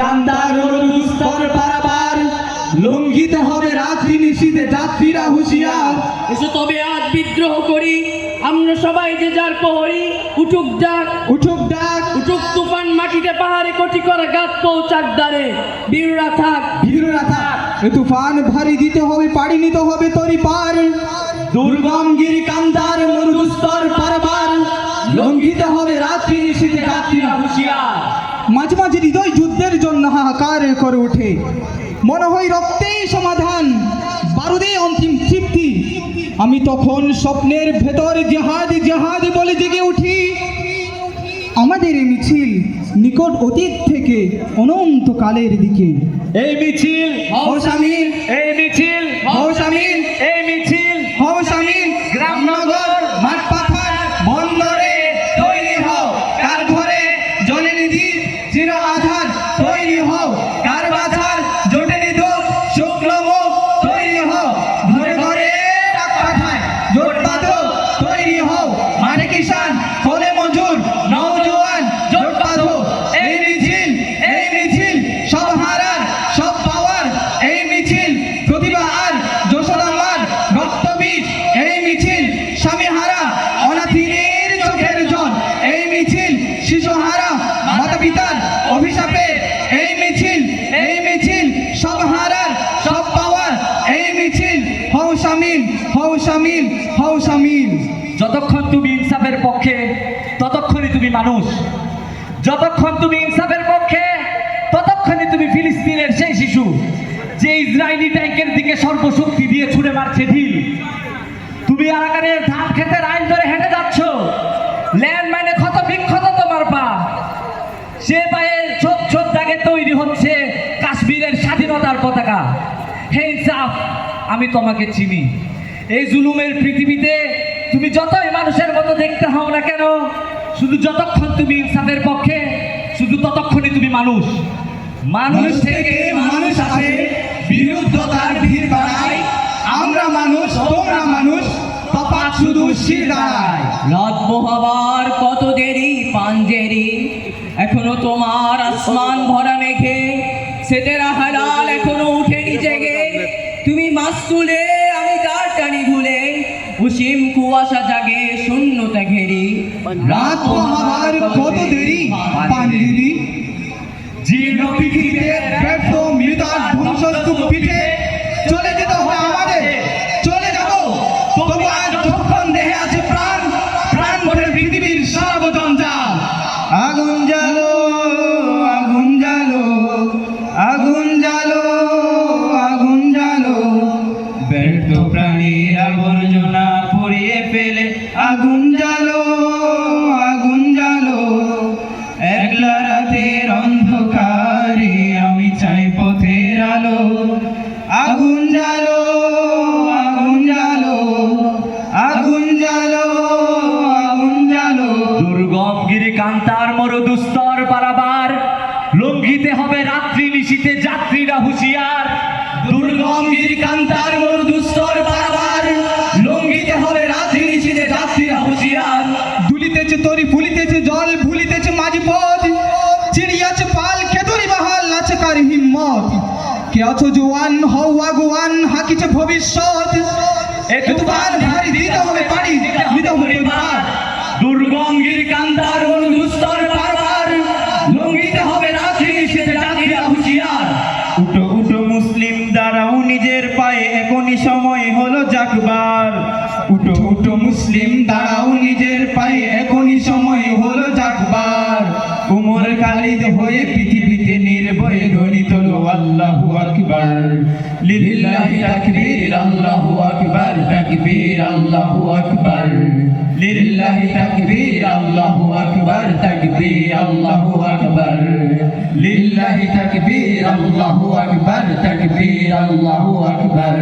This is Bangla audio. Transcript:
কান্দার দুস্তর পারাবার, লঙ্ঘিতে হবে রাত্রি নিশীথে যাত্রীরা হুঁশিয়ার। এসো তবে আজ বিদ্রোহ করি, আমরা সবাই যে যার প্রহরী। উঠুক ডাক, উঠুক ডাক, উঠুক তুফান, মাটিতে পাহাড়ে কোটি করা গাত পৌঁছাক দ্বারে। বীররা থাক, বীররা থাক, এ তুফান ভারী দিতে হবে, পাড়ি নিতে হবে তরি পার। দুর্গম গিরি কান্দার মরুদুস্তর পারাবার, লঙ্ঘিতে হবে রাত্রি নিশীথে যাত্রীরা হুঁশিয়ার। মাঝে মাঝে হৃদয় যুদ্ধের জন্য হাহাকার করে ওঠে, মনে হয় রক্তেই সমাধান, বারুদে অন্তিম তৃপ্তি। আমি তখন স্বপ্নের ভেতর জেহাদ জেহাদ বলে জেগে উঠি। আমাদের এই মিছিল নিকট অতীত থেকে অনন্ত কালের দিকে। এই মিছিল হও শামিল, এই মিছিল হও শামিল, এই মিছিল হও শামিল। গ্রাম নগর মাঠ পাথার বন্দরে তৈরি হও, কার ঘরে জলে নিধি চির আধার তৈরি হও, কার বাধার জোটে নিধুক শুক্লমুখ তৈরি হও, ঘরে ঘরে ডাক পাঠায় জোট বাঁধো তৈরি হও, মাঠে কিষান কোলে মজুর নওজোয়ান জোট বাঁধো। এই মিছিল, এই মিছিল সব হারার সব পাওয়ার, এই মিছিল প্রতিভা আর যশোদামার রক্তবীজ, এই মিছিল স্বামীহারা অনাথিনীর চোখের জল, এই মিছিল শিশুহারা মাতা পিতার অভিশাপে, এই মিছিল, এই মিছিল সব হারার সব পাওয়ার, এই মিছিল হও শামিল, হও শামিল, হও শামিল। যতক্ষণ তুমি ইনসাফের পক্ষে ততক্ষণই তুমি মানুষ, যতক্ষণ তুমি ইনসাফের পক্ষে ততক্ষণই তুমি ফিলিস্তিনের সেই শিশু যে ইসরায়েলি ট্যাঙ্কের দিকে সর্বশক্তি দিয়ে ছুড়ে মারছে ঢিল। তুমি আরাকানের ধান খেতের আইন ধরে হেঁটে যাচ্ছ, ল্যান্ড মাইনে ক্ষত বিক্ষত তোমার পা, সে পায়ে ছোপ ছোপ দাগে তৈরি হচ্ছে কাশ্মীরের স্বাধীনতার পতাকা। হে ইনসাফ, আমি তোমাকে চিনি। এই জুলুমের পৃথিবীতে তুমি যতই মানুষের মতো দেখতে হও না কেন, শুধু যতক্ষণ তুমি ইনসাফের পক্ষে শুধু ততক্ষণই তুমি মানুষ। মানুষ থেকে মানুষ আসে, বিরুদ্ধতার ভিড় বাড়ায়, আমরা মানুষ তোমরা মানুষ, তফাৎ শুধু শির দাঁড়ায়। রাত পোহাবার কত দেরি পাঞ্জেরি, এখনো তোমার আসমান ভরা মেঘে, সেতেরা হালাল এখনো উঠেনি জেগে। তুমি মাছ তুলে আমি তার টানি ভুলে, অসীম কুয়াশা জাগে শূন্যতা ঘেরি। রাত পোহাবার কত দেরি পাঞ্জিরি, জীর্ণ পৃথিবীতে ব্যর্থ মৃতার ধ্বংসস্তূপ পিঠে চলে যেতে হবে আমাদের, চলে যাব তবু আজ যখন দেহে আছে প্রাণ, প্রাণ ভরে পৃথিবীর সব জঞ্জাল। আগুন জ্বালো, আগুন জ্বালো, আগুন জ্বালো, আগুন জ্বালো, ব্যর্থ প্রাণীর আবর্জনা পুড়িয়ে ফেলে আগুন জ্বালো, আগুন জ্বালো। একলা রাতের অন্ধকারে আমি চাই পথের আলো, আগুন জ্বালো, আগুন জ্বালো, আগুন জ্বালো, আগুন জ্বালো। দুর্গম গিরি কান্তার মরুদুস্তর পারাবার, লঙ্ঘিতে হবে রাত্রি নিশীথে যাত্রীরা হুঁশিয়ার। দুর্গম গিরি কান্তার মরুদুস্তর পারাবার, লঙ্ঘিতে হবে রাত্রি নিশীথে যাত্রীরা হুঁশিয়ার। দুলিতেছে তরি ফুলিতেছে জল ভুলিতেছে মাঝি পথ, চিড়িয়াছে পাল খেতরি বাহাল আছে কার হিম্মত। কে আছো জোয়ান হও আগুয়ান, হাকিছে ভবিষ্যৎ, এ তুফান ভারী দিতে হবে পাড়ি দিতে হবে পার। দুর্গম গিরি কান্তার মরুদুস্তর পারাবার, লঙ্ঘিতে হবে রাত্রি নিশীথে যাত্রীরা হুঁশিয়ার। উঠো উঠো মুসলিম দাঁড়াও নিজের পায়ে, এখনই সময় হলো জাগবার। উঠো উঠো মুসলিম দাঁড়াও নিজের পায়ে, এখনই সময় হলো জাগবার। উমর খালিদ হয়ে পৃথিবীতে নির্ভয়ে ধ্বনি তোলো আল্লাহু আকবার। লিল্লাহি তাকবীর, আল্লাহু আকবার, তাকবীর, আল্লাহু আকবার। লিল্লাহি তাকবীর, আল্লাহু আকবার, তাকবীর, আল্লাহু আকবার। লিল্লাহি তাকবীর, আল্লাহু আকবার, তাকবীর, আল্লাহু আকবার।